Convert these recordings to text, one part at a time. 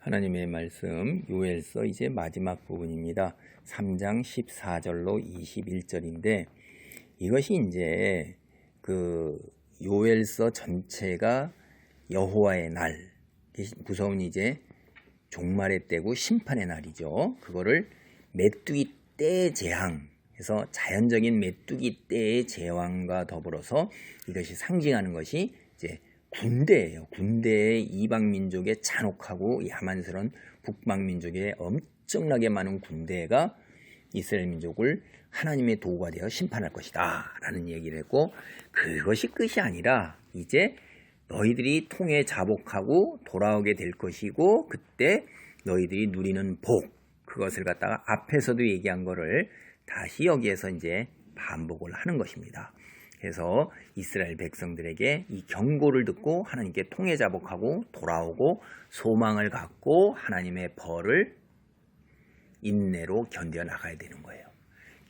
하나님의 말씀 요엘서 이제 마지막 부분입니다. 3장 14절로 21절인데 이것이 이제 그 요엘서 전체가 여호와의 날, 무서운 이제 종말의 때고 심판의 날이죠. 그거를 메뚜기 때 재앙, 그래서 자연적인 메뚜기 때의 재앙과 더불어서 이것이 상징하는 것이 이제 군대예요. 군대의 이방민족의 잔혹하고 야만스러운 북방민족의 엄청나게 많은 군대가 이스라엘 민족을 하나님의 도구가 되어 심판할 것이다 라는 얘기를 했고, 그것이 끝이 아니라 이제 너희들이 통에 자복하고 돌아오게 될 것이고, 그때 너희들이 누리는 복, 그것을 갖다가 앞에서도 얘기한 거를 다시 여기에서 이제 반복을 하는 것입니다. 그래서 이스라엘 백성들에게 이 경고를 듣고 하나님께 통해 자복하고 돌아오고 소망을 갖고 하나님의 벌을 인내로 견뎌 나가야 되는 거예요.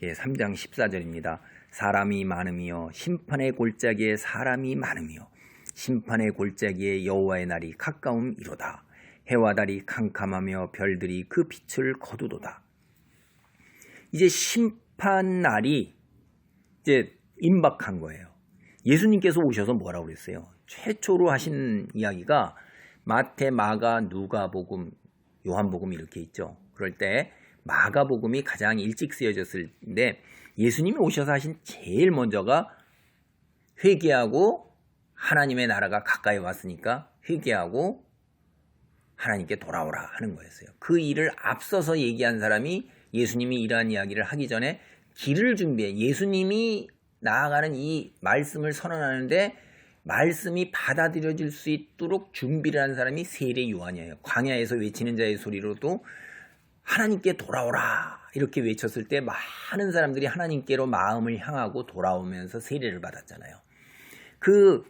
3장 14절입니다. 사람이 많으며 심판의 골짜기에 사람이 많으며 심판의 골짜기에 여호와의 날이 가까움이로다. 해와 달이 캄캄하며 별들이 그 빛을 거두도다. 이제 심판 날이 이제 임박한 거예요. 예수님께서 오셔서 뭐라고 그랬어요? 최초로 하신 이야기가 마태, 마가, 누가복음, 요한복음 이렇게 있죠. 그럴 때 마가복음이 가장 일찍 쓰여졌을 때 예수님이 오셔서 하신 제일 먼저가 회개하고 하나님의 나라가 가까이 왔으니까 회개하고 하나님께 돌아오라 하는 거였어요. 그 일을 앞서서 얘기한 사람이 예수님이 이러한 이야기를 하기 전에 길을 준비해, 예수님이 나아가는 이 말씀을 선언하는데 말씀이 받아들여질 수 있도록 준비를 한 사람이 세례 요한이에요. 광야에서 외치는 자의 소리로도 하나님께 돌아오라 이렇게 외쳤을 때 많은 사람들이 하나님께로 마음을 향하고 돌아오면서 세례를 받았잖아요. 그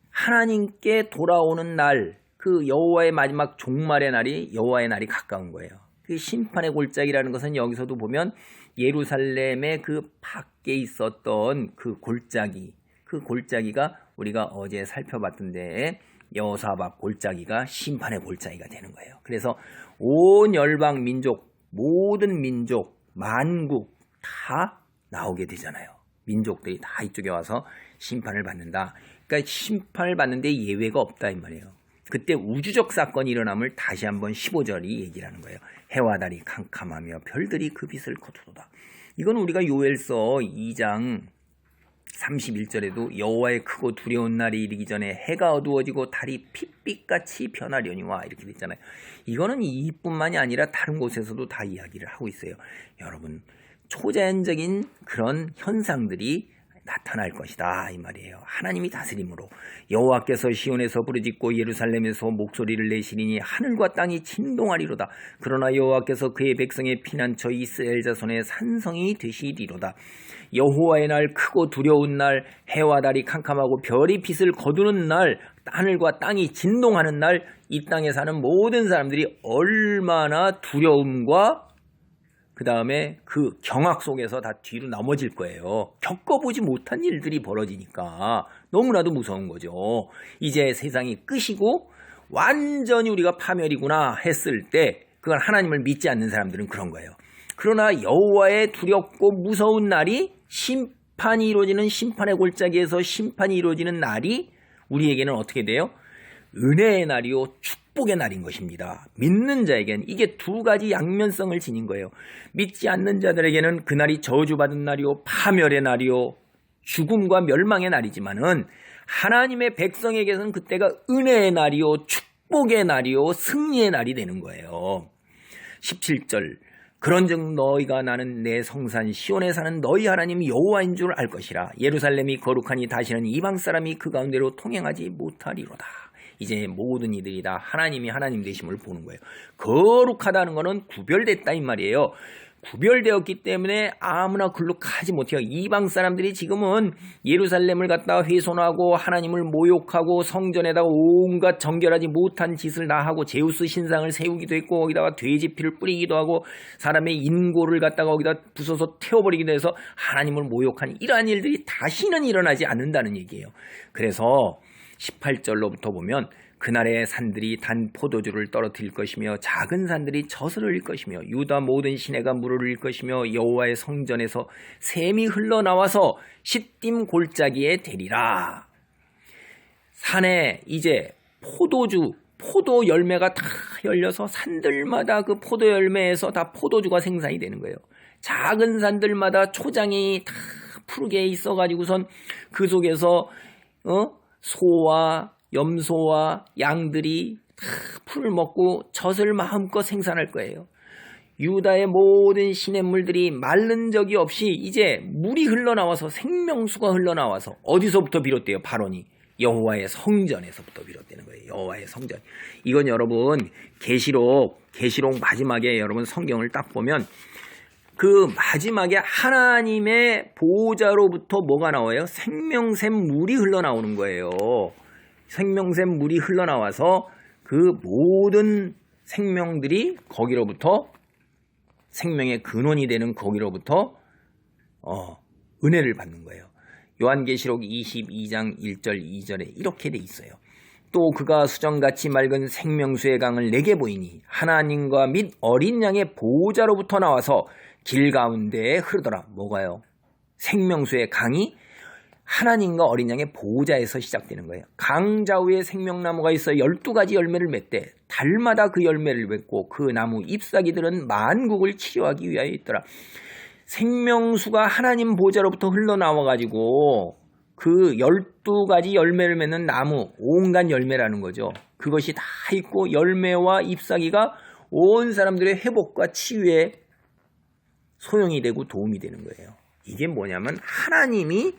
하나님께 돌아오는 날, 그 여호와의 마지막 종말의 날이 여호와의 날이 가까운 거예요. 그 심판의 골짜기라는 것은 여기서도 보면 예루살렘의 그 밖에 있었던 그 골짜기, 그 골짜기가 우리가 어제 살펴봤던데 여호사밧 골짜기가 심판의 골짜기가 되는 거예요. 그래서 온 열방 민족, 모든 민족, 만국 다 나오게 되잖아요. 민족들이 다 이쪽에 와서 심판을 받는다. 그러니까 심판을 받는데 예외가 없다 이 말이에요. 그때 우주적 사건이 일어남을 다시 한번 15절이 얘기를 하는 거예요. 해와 달이 캄캄하며 별들이 그 빛을 거두도다. 이건 우리가 요엘서 2장 31절에도 여호와의 크고 두려운 날이 이르기 전에 해가 어두워지고 달이 핏빛같이 변하려니와 이렇게 됐잖아요. 이거는 이뿐만이 아니라 다른 곳에서도 다 이야기를 하고 있어요. 여러분, 초자연적인 그런 현상들이 나타날 것이다 이 말이에요. 하나님이 다스림으로 여호와께서 시온에서 부르짖고 예루살렘에서 목소리를 내시리니 하늘과 땅이 진동하리로다. 그러나 여호와께서 그의 백성의 피난처 이스라엘 자손의 산성이 되시리로다. 여호와의 날, 크고 두려운 날, 해와 달이 캄캄하고 별이 빛을 거두는 날, 하늘과 땅이 진동하는 날, 이 땅에 사는 모든 사람들이 얼마나 두려움과 그 다음에 그 경악 속에서 다 뒤로 넘어질 거예요. 겪어보지 못한 일들이 벌어지니까 너무나도 무서운 거죠. 이제 세상이 끝이고 완전히 우리가 파멸이구나 했을 때 그건 하나님을 믿지 않는 사람들은 그런 거예요. 그러나 여호와의 두렵고 무서운 날이 심판이 이루어지는 심판의 골짜기에서 심판이 이루어지는 날이 우리에게는 어떻게 돼요? 은혜의 날이요 축복의 날인 것입니다. 믿는 자에겐 이게 두 가지 양면성을 지닌 거예요. 믿지 않는 자들에게는 그날이 저주받은 날이요 파멸의 날이요 죽음과 멸망의 날이지만은 하나님의 백성에게서는 그때가 은혜의 날이요 축복의 날이요 승리의 날이 되는 거예요. 17절 그런즉 너희가 나는 내 성산 시온에 사는 너희 하나님 여호와인 줄 알 것이라. 예루살렘이 거룩하니 다시는 이방 사람이 그 가운데로 통행하지 못하리로다. 이제 모든 이들이 다 하나님이 하나님 되심을 보는 거예요. 거룩하다는 것은 구별됐다 이 말이에요. 구별되었기 때문에 아무나 글로 가지 못해요. 이방 사람들이 지금은 예루살렘을 갖다가 훼손하고 하나님을 모욕하고 성전에다가 온갖 정결하지 못한 짓을 다 하고 제우스 신상을 세우기도 했고 거기다가 돼지 피를 뿌리기도 하고 사람의 인고를 갖다가 거기다 부숴서 태워버리기도 해서 하나님을 모욕하는 이러한 일들이 다시는 일어나지 않는다는 얘기예요. 그래서 18절로부터 보면 그날의 산들이 단 포도주를 떨어뜨릴 것이며 작은 산들이 젖을 흘릴 것이며 유다 모든 시내가 물을 흘릴 것이며 여호와의 성전에서 샘이 흘러나와서 시딤 골짜기에 되리라. 산에 이제 포도 열매가 다 열려서 산들마다 그 포도 열매에서 다 포도주가 생산이 되는 거예요. 작은 산들마다 초장이 다 푸르게 있어가지고선 그 속에서 소와 염소와 양들이 다 풀을 먹고 젖을 마음껏 생산할 거예요. 유다의 모든 시냇물들이 마른 적이 없이 이제 물이 흘러나와서 생명수가 흘러나와서 어디서부터 비롯돼요? 발언이 여호와의 성전에서부터 비롯되는 거예요. 여호와의 성전. 이건 여러분 계시록 마지막에 여러분 성경을 딱 보면 그 마지막에 하나님의 보호자로부터 뭐가 나와요? 생명샘 물이 흘러나오는 거예요. 생명샘 물이 흘러나와서 그 모든 생명들이 거기로부터 생명의 근원이 되는 거기로부터 은혜를 받는 거예요. 요한계시록 22장 1절 2절에 이렇게 돼 있어요. 또 그가 수정같이 맑은 생명수의 강을 내게 보이니 하나님과 및 어린 양의 보호자로부터 나와서 길 가운데에 흐르더라. 뭐가요? 생명수의 강이 하나님과 어린 양의 보호자에서 시작되는 거예요. 강 좌우에 생명나무가 있어 12가지 열매를 맺되 달마다 그 열매를 맺고 그 나무 잎사귀들은 만국을 치료하기 위하여 있더라. 생명수가 하나님 보호자로부터 흘러나와가지고 그 12가지 열매를 맺는 나무, 온갖 열매라는 거죠. 그것이 다 있고 열매와 잎사귀가 온 사람들의 회복과 치유에 소용이 되고 도움이 되는 거예요. 이게 뭐냐면 하나님이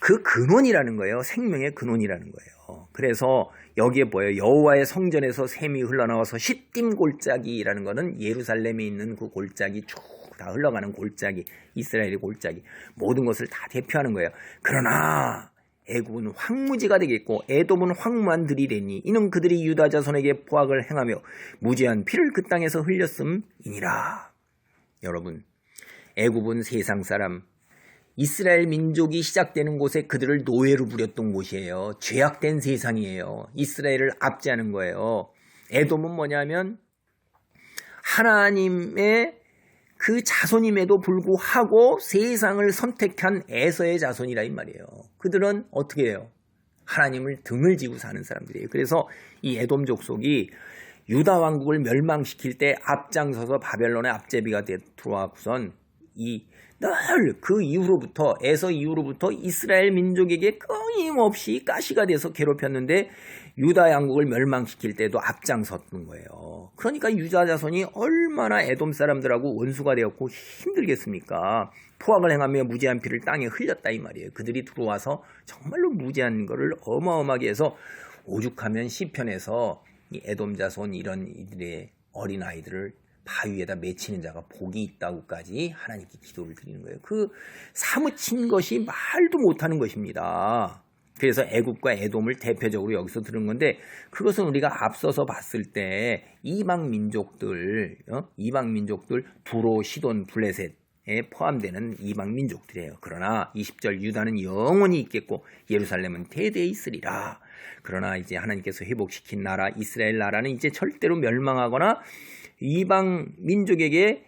그 근원이라는 거예요. 생명의 근원이라는 거예요. 그래서 여기에 보여요. 여호와의 성전에서 샘이 흘러나와서 시딤 골짜기라는 거는 예루살렘에 있는 그 골짜기 쭉 다 흘러가는 골짜기, 이스라엘의 골짜기 모든 것을 다 대표하는 거예요. 그러나 애굽은 황무지가 되겠고 에돔은 황무한 들이 되니 이는 그들이 유다 자손에게 포악을 행하며 무죄한 피를 그 땅에서 흘렸음이니라. 여러분, 애굽은 세상 사람, 이스라엘 민족이 시작되는 곳에 그들을 노예로 부렸던 곳이에요. 죄악된 세상이에요. 이스라엘을 압제하는 거예요. 에돔은 뭐냐면 하나님의 그 자손임에도 불구하고 세상을 선택한 에서의 자손이라 이 말이에요. 그들은 어떻게 해요? 하나님을 등을 지고 사는 사람들이에요. 그래서 이 에돔 족속이 유다 왕국을 멸망시킬 때 앞장서서 바벨론의 압제비가 들어와서는 늘 그 이후로부터 에서 이후로부터 이스라엘 민족에게 끊임없이 가시가 돼서 괴롭혔는데 유다 왕국을 멸망시킬 때도 앞장섰던 거예요. 그러니까 유다 자손이 얼마나 에돔 사람들하고 원수가 되었고 힘들겠습니까? 포악을 행하며 무죄한 피를 땅에 흘렸다 이 말이에요. 그들이 들어와서 정말로 무죄한 거를 어마어마하게 해서 오죽하면 시편에서 이 에돔 자손 이런 이들의 어린 아이들을 바위에다 맺히는 자가 복이 있다고까지 하나님께 기도를 드리는 거예요. 그 사무친 것이 말도 못하는 것입니다. 그래서 애굽과 에돔을 대표적으로 여기서 들은 건데 그것은 우리가 앞서서 봤을 때 이방 민족들 두로, 시돈, 블레셋에 포함되는 이방 민족들이에요. 그러나 20절 유다는 영원히 있겠고 예루살렘은 대대에 있으리라. 그러나 이제 하나님께서 회복시킨 나라 이스라엘 나라는 이제 절대로 멸망하거나 이방 민족에게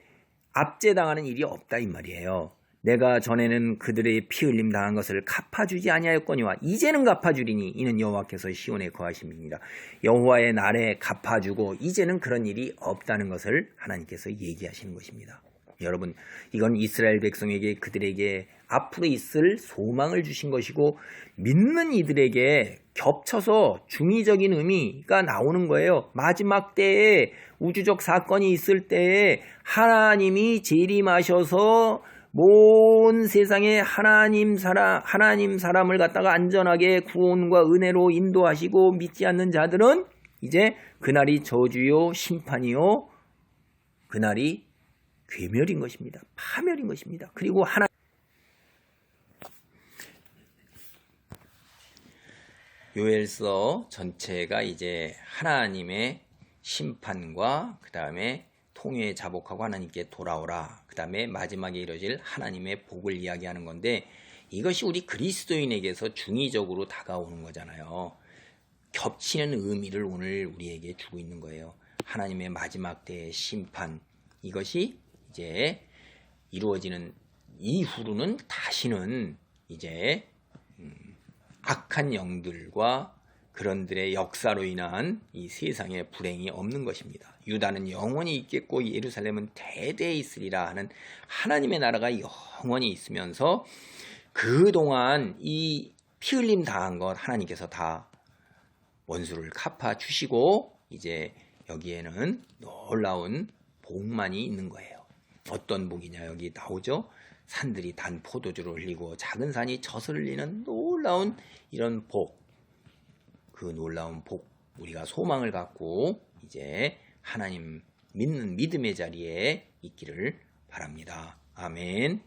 압제당하는 일이 없다 이 말이에요. 내가 전에는 그들의 피 흘림 당한 것을 갚아주지 아니하였거니와 이제는 갚아주리니 이는 여호와께서 시온에 거하심이니라. 여호와의 날에 갚아주고 이제는 그런 일이 없다는 것을 하나님께서 얘기하시는 것입니다. 여러분, 이건 이스라엘 백성에게 그들에게 앞으로 있을 소망을 주신 것이고 믿는 이들에게 겹쳐서 중의적인 의미가 나오는 거예요. 마지막 때에 우주적 사건이 있을 때에 하나님이 재림하셔서 온 세상에 하나님 사람을 갖다가 안전하게 구원과 은혜로 인도하시고 믿지 않는 자들은 이제 그날이 저주요 심판이요 그날이 괴멸인 것입니다. 파멸인 것입니다. 그리고 요엘서 전체가 이제 하나님의 심판과 그 다음에 통회에 자복하고 하나님께 돌아오라. 그 다음에 마지막에 이뤄질 하나님의 복을 이야기하는 건데 이것이 우리 그리스도인에게서 중의적으로 다가오는 거잖아요. 겹치는 의미를 오늘 우리에게 주고 있는 거예요. 하나님의 마지막 때의 심판, 이것이 이제 이루어지는 이후로는 다시는 이제 악한 영들과 그런들의 역사로 인한 이 세상에 불행이 없는 것입니다. 유다는 영원히 있겠고 예루살렘은 대대에 있으리라 하는 하나님의 나라가 영원히 있으면서 그동안 이 피 흘림 당한 것 하나님께서 다 원수를 갚아 주시고 이제 여기에는 놀라운 복만이 있는 거예요. 어떤 복이냐, 여기 나오죠. 산들이 단 포도주를 흘리고 작은 산이 젖을 흘리는 놀라운 이런 복, 그 놀라운 복, 우리가 소망을 갖고 이제 하나님 믿는 믿음의 자리에 있기를 바랍니다. 아멘.